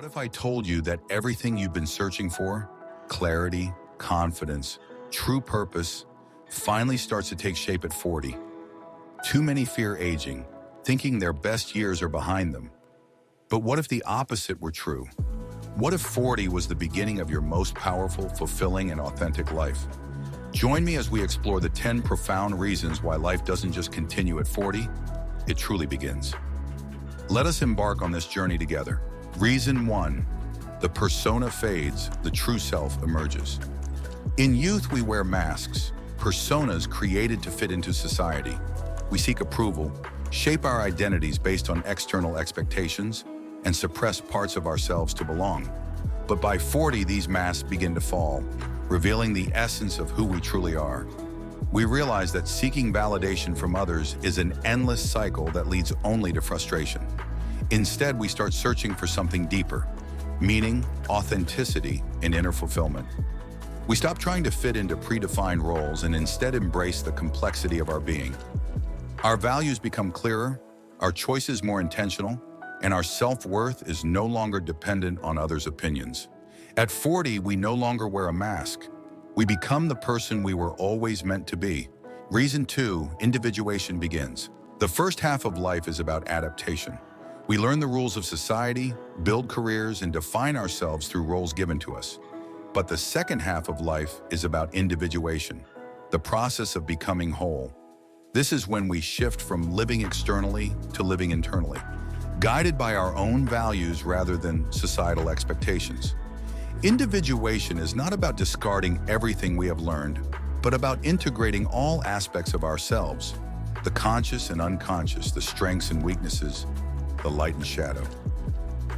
if I told you that everything you've been searching for, clarity, confidence, true purpose, finally starts to take shape at 40? Too many fear aging, thinking their best years are behind them. But what if the opposite were true? What if 40 was the beginning of your most powerful, fulfilling, and authentic life? Join me as we explore the 10 profound reasons why life doesn't just continue at 40, it truly begins. Let us embark on this journey together. Reason 1. The persona fades, the true self emerges. In youth, we wear masks, personas created to fit into society. We seek approval, shape our identities based on external expectations, and suppress parts of ourselves to belong. But by 40, these masks begin to fall, revealing the essence of who we truly are. We realize that seeking validation from others is an endless cycle that leads only to frustration. Instead, we start searching for something deeper: meaning, authenticity, and inner fulfillment. We stop trying to fit into predefined roles and instead embrace the complexity of our being. Our values become clearer, our choices more intentional, and our self-worth is no longer dependent on others' opinions. At 40, we no longer wear a mask. We become the person we were always meant to be. Reason 2, individuation begins. The first half of life is about adaptation. We learn the rules of society, build careers, and define ourselves through roles given to us. But the second half of life is about individuation, the process of becoming whole. This is when we shift from living externally to living internally, guided by our own values rather than societal expectations. Individuation is not about discarding everything we have learned, but about integrating all aspects of ourselves, the conscious and unconscious, the strengths and weaknesses, the light and shadow.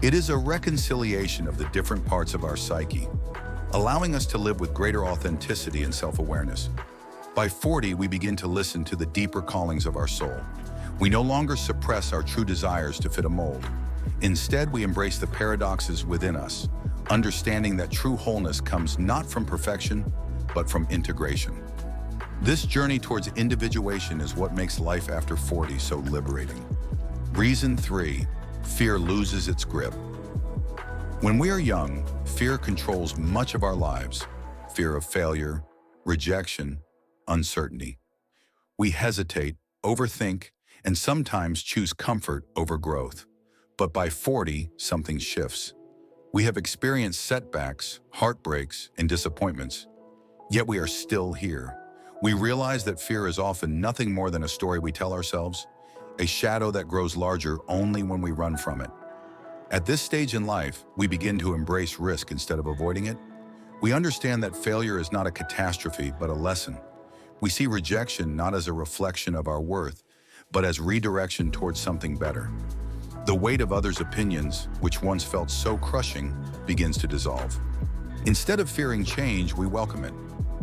It is a reconciliation of the different parts of our psyche, allowing us to live with greater authenticity and self-awareness. By 40, we begin to listen to the deeper callings of our soul. We no longer suppress our true desires to fit a mold. Instead, we embrace the paradoxes within us, understanding that true wholeness comes not from perfection, but from integration. This journey towards individuation is what makes life after 40 so liberating. Reason 3, fear loses its grip. When we are young, fear controls much of our lives. Fear of failure, rejection, uncertainty. We hesitate, overthink, and sometimes choose comfort over growth. But by 40, something shifts. We have experienced setbacks, heartbreaks, and disappointments, yet we are still here. We realize that fear is often nothing more than a story we tell ourselves, a shadow that grows larger only when we run from it. At this stage in life, we begin to embrace risk instead of avoiding it. We understand that failure is not a catastrophe, but a lesson. We see rejection not as a reflection of our worth, but as redirection towards something better. The weight of others' opinions, which once felt so crushing, begins to dissolve. Instead of fearing change, we welcome it.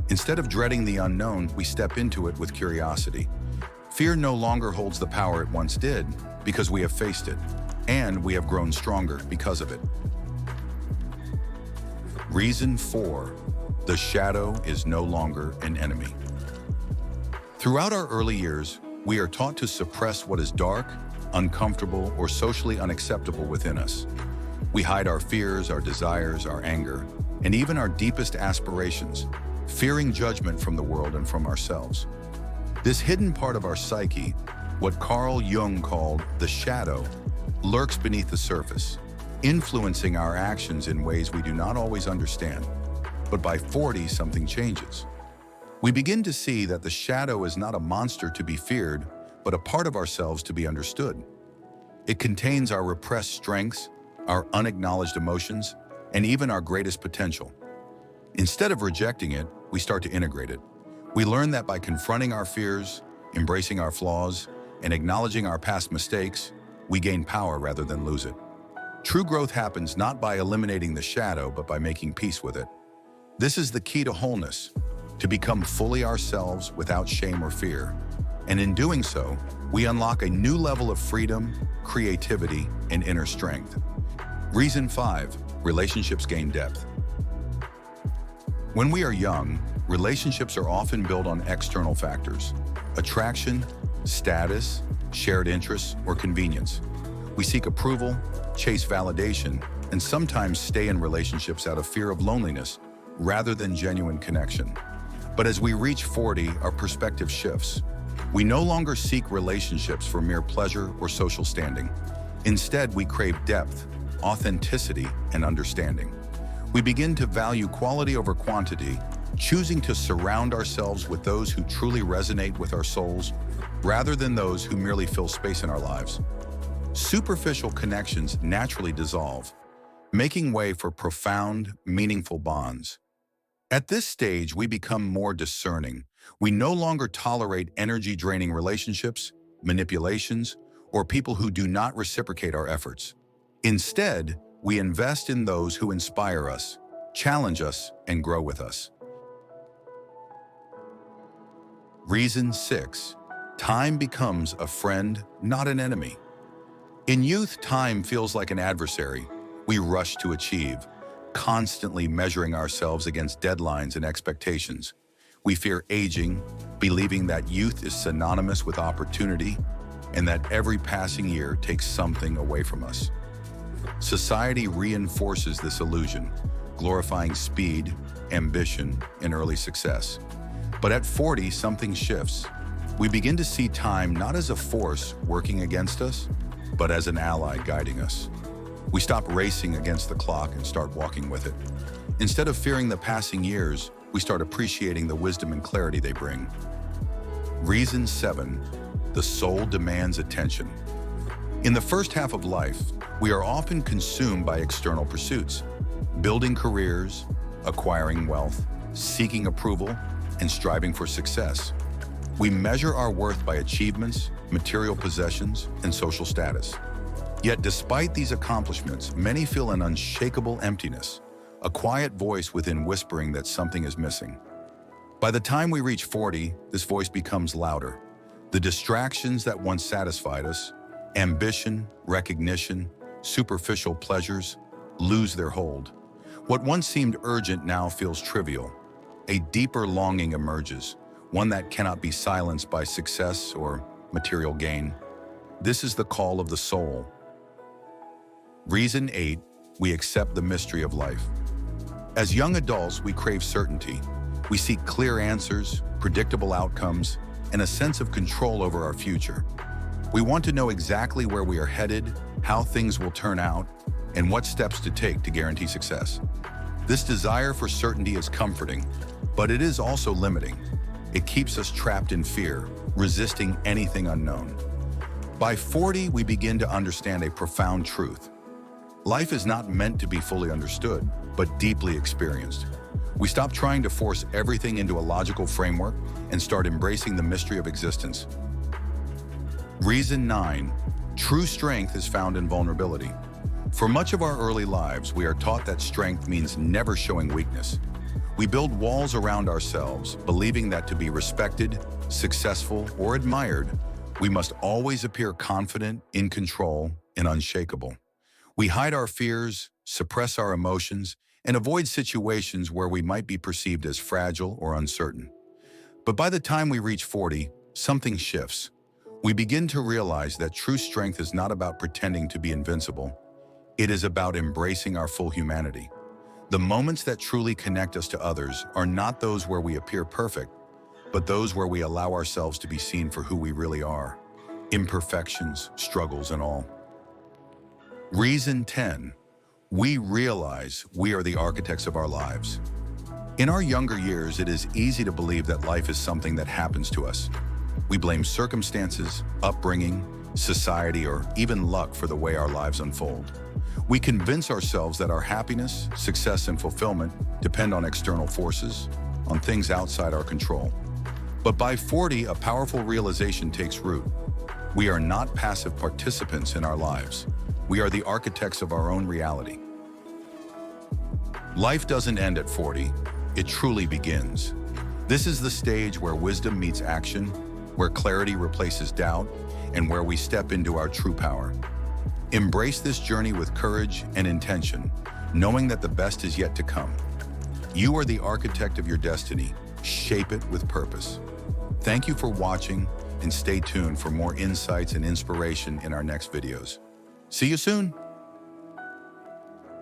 Instead of dreading the unknown, we step into it with curiosity. Fear no longer holds the power it once did because we have faced it, and we have grown stronger because of it. Reason 4, the shadow is no longer an enemy. Throughout our early years, we are taught to suppress what is dark, uncomfortable, or socially unacceptable within us. We hide our fears, our desires, our anger, and even our deepest aspirations, fearing judgment from the world and from ourselves. This hidden part of our psyche, what Carl Jung called the shadow, lurks beneath the surface, influencing our actions in ways we do not always understand. But by 40, something changes. We begin to see that the shadow is not a monster to be feared, but a part of ourselves to be understood. It contains our repressed strengths, our unacknowledged emotions, and even our greatest potential. Instead of rejecting it, we start to integrate it. We learn that by confronting our fears, embracing our flaws, and acknowledging our past mistakes, we gain power rather than lose it. True growth happens not by eliminating the shadow, but by making peace with it. This is the key to wholeness, to become fully ourselves without shame or fear. And in doing so, we unlock a new level of freedom, creativity, and inner strength. Reason 5, relationships gain depth. When we are young, relationships are often built on external factors: attraction, status, shared interests, or convenience. We seek approval, chase validation, and sometimes stay in relationships out of fear of loneliness rather than genuine connection. But as we reach 40, our perspective shifts. We no longer seek relationships for mere pleasure or social standing. Instead, we crave depth, authenticity, and understanding. We begin to value quality over quantity, choosing to surround ourselves with those who truly resonate with our souls, rather than those who merely fill space in our lives. Superficial connections naturally dissolve, making way for profound, meaningful bonds. At this stage, we become more discerning. We no longer tolerate energy-draining relationships, manipulations, or people who do not reciprocate our efforts. Instead, we invest in those who inspire us, challenge us, and grow with us. Reason 6. Time becomes a friend, not an enemy. In youth, time feels like an adversary. We rush to achieve, constantly measuring ourselves against deadlines and expectations. We fear aging, believing that youth is synonymous with opportunity and that every passing year takes something away from us. Society reinforces this illusion, glorifying speed, ambition, and early success. But at 40, something shifts. We begin to see time not as a force working against us, but as an ally guiding us. We stop racing against the clock and start walking with it. Instead of fearing the passing years, we start appreciating the wisdom and clarity they bring. Reason 7. The soul demands attention. In the first half of life, we are often consumed by external pursuits, building careers, acquiring wealth, seeking approval, and striving for success. We measure our worth by achievements, material possessions, and social status. Yet despite these accomplishments, many feel an unshakable emptiness, a quiet voice within whispering that something is missing. By the time we reach 40, this voice becomes louder. The distractions that once satisfied us, ambition, recognition, superficial pleasures, lose their hold. What once seemed urgent now feels trivial. A deeper longing emerges, one that cannot be silenced by success or material gain. This is the call of the soul. Reason 8. We accept the mystery of life. As young adults, we crave certainty. We seek clear answers, predictable outcomes, and a sense of control over our future. We want to know exactly where we are headed, how things will turn out, and what steps to take to guarantee success. This desire for certainty is comforting, but it is also limiting. It keeps us trapped in fear, resisting anything unknown. By 40, we begin to understand a profound truth. Life is not meant to be fully understood, but deeply experienced. We stop trying to force everything into a logical framework and start embracing the mystery of existence. Reason 9. True strength is found in vulnerability. For much of our early lives, we are taught that strength means never showing weakness. We build walls around ourselves, believing that to be respected, successful, or admired, we must always appear confident, in control, and unshakable. We hide our fears, suppress our emotions, and avoid situations where we might be perceived as fragile or uncertain. But by the time we reach 40, something shifts. We begin to realize that true strength is not about pretending to be invincible. It is about embracing our full humanity. The moments that truly connect us to others are not those where we appear perfect, but those where we allow ourselves to be seen for who we really are, imperfections, struggles, and all. Reason 10. We realize we are the architects of our lives. In our younger years, it is easy to believe that life is something that happens to us. We blame circumstances, upbringing, society, or even luck for the way our lives unfold. We convince ourselves that our happiness, success, and fulfillment depend on external forces, on things outside our control. But by 40, a powerful realization takes root. We are not passive participants in our lives. We are the architects of our own reality. Life doesn't end at 40, it truly begins. This is the stage where wisdom meets action, where clarity replaces doubt, and where we step into our true power. Embrace this journey with courage and intention, knowing that the best is yet to come. You are the architect of your destiny. Shape it with purpose. Thank you for watching, and stay tuned for more insights and inspiration in our next videos. See you soon!